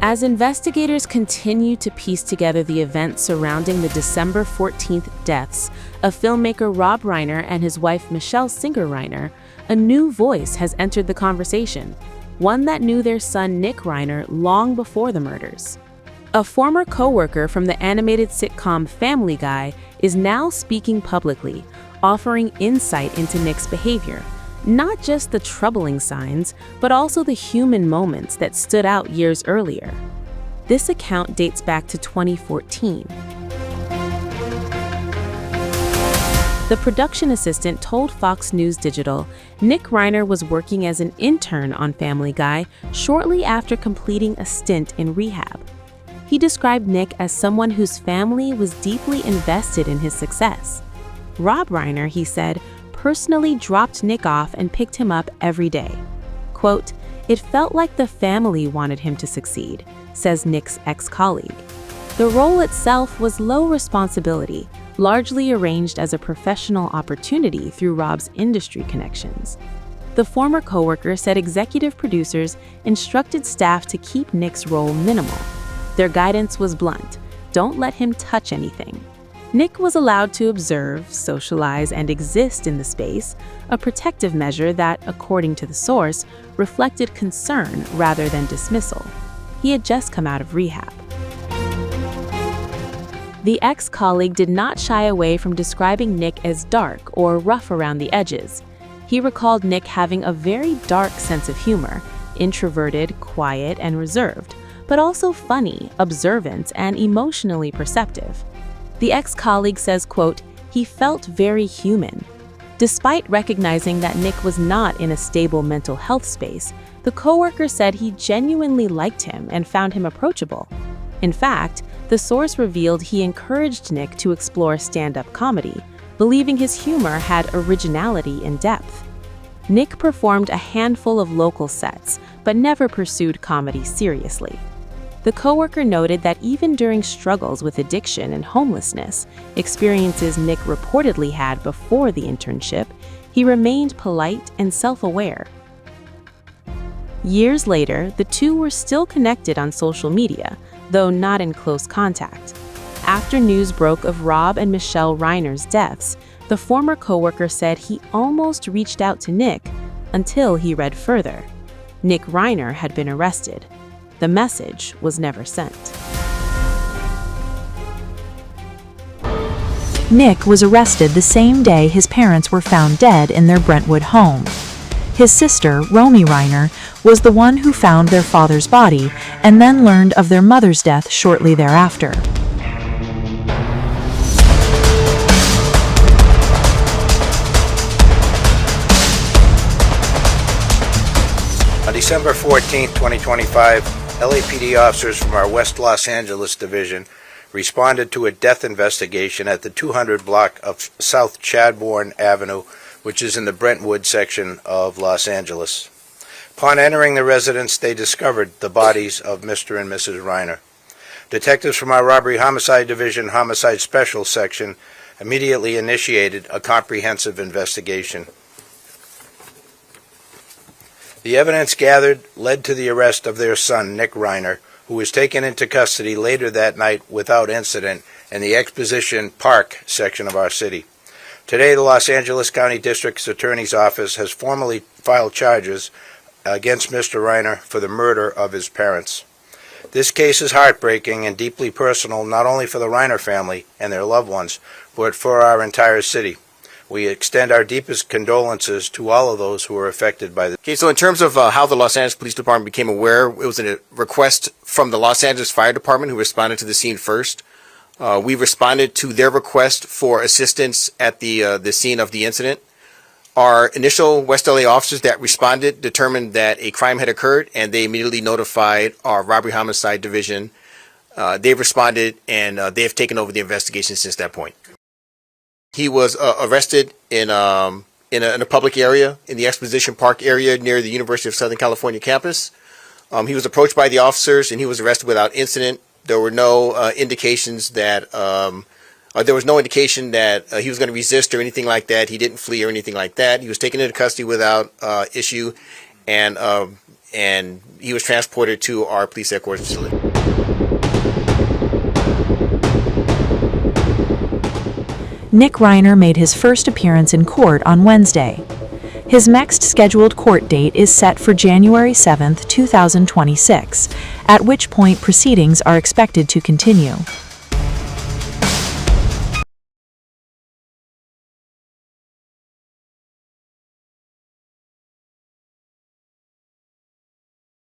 As investigators continue to piece together the events surrounding the December 14th deaths of filmmaker Rob Reiner and his wife Michele Reiner, a new voice has entered the conversation, one that knew their son Nick Reiner long before the murders. A former co-worker from the animated sitcom Family Guy is now speaking publicly, offering insight into Nick's behavior, not just the troubling signs, but also the human moments that stood out years earlier. This account dates back to 2014. The production assistant told Fox News Digital Nick Reiner was working as an intern on Family Guy shortly after completing a stint in rehab. He described Nick as someone whose family was deeply invested in his success. Rob Reiner, he said, personally dropped Nick off and picked him up every day. Quote, "It felt like the family wanted him to succeed," says Nick's ex-colleague. The role itself was low responsibility, largely arranged as a professional opportunity through Rob's industry connections. The former coworker said executive producers instructed staff to keep Nick's role minimal. Their guidance was blunt: don't let him touch anything. Nick was allowed to observe, socialize, and exist in the space, a protective measure that, according to the source, reflected concern rather than dismissal. He had just come out of rehab. The ex-colleague did not shy away from describing Nick as dark or rough around the edges. He recalled Nick having a very dark sense of humor, introverted, quiet, and reserved, but also funny, observant, and emotionally perceptive. The ex-colleague says, quote, "He felt very human." Despite recognizing that Nick was not in a stable mental health space, the coworker said he genuinely liked him and found him approachable. In fact, the source revealed he encouraged Nick to explore stand-up comedy, believing his humor had originality and depth. Nick performed a handful of local sets, but never pursued comedy seriously. The coworker noted that even during struggles with addiction and homelessness, experiences Nick reportedly had before the internship, he remained polite and self-aware. Years later, the two were still connected on social media, though not in close contact. After news broke of Rob and Michele Reiner's deaths, the former coworker said he almost reached out to Nick until he read further. Nick Reiner had been arrested. The message was never sent. Nick was arrested the same day his parents were found dead in their Brentwood home. His sister, Romy Reiner, was the one who found their father's body and then learned of their mother's death shortly thereafter. On December 14, 2025, LAPD officers from our West Los Angeles division responded to a death investigation at the 200 block of South Chadbourne Avenue, which is in the Brentwood section of Los Angeles. Upon entering the residence, they discovered the bodies of Mr. and Mrs. Reiner. Detectives from our Robbery Homicide Division Homicide Special Section immediately initiated a comprehensive investigation. The evidence gathered led to the arrest of their son, Nick Reiner, who was taken into custody later that night without incident in the Exposition Park section of our city. Today, the Los Angeles County District Attorney's Office has formally filed charges against Mr. Reiner for the murder of his parents. This case is heartbreaking and deeply personal, not only for the Reiner family and their loved ones, but for our entire city. We extend our deepest condolences to all of those who were affected by this. Okay, so in terms of how the Los Angeles Police Department became aware, it was a request from the Los Angeles Fire Department, who responded to the scene first. We responded to their request for assistance at the scene of the incident. Our initial West LA officers that responded determined that a crime had occurred, and they immediately notified our Robbery Homicide Division. They've responded, and they have taken over the investigation since that point. He was arrested in a public area, in the Exposition Park area near the University of Southern California campus. He was approached by the officers, and he was arrested without incident. There were no indications that there was no indication that he was going to resist or anything like that. He didn't flee or anything like that. He was taken into custody without issue, and and he was transported to our police headquarters facility. Nick Reiner made his first appearance in court on Wednesday. His next scheduled court date is set for January 7, 2026, at which point proceedings are expected to continue.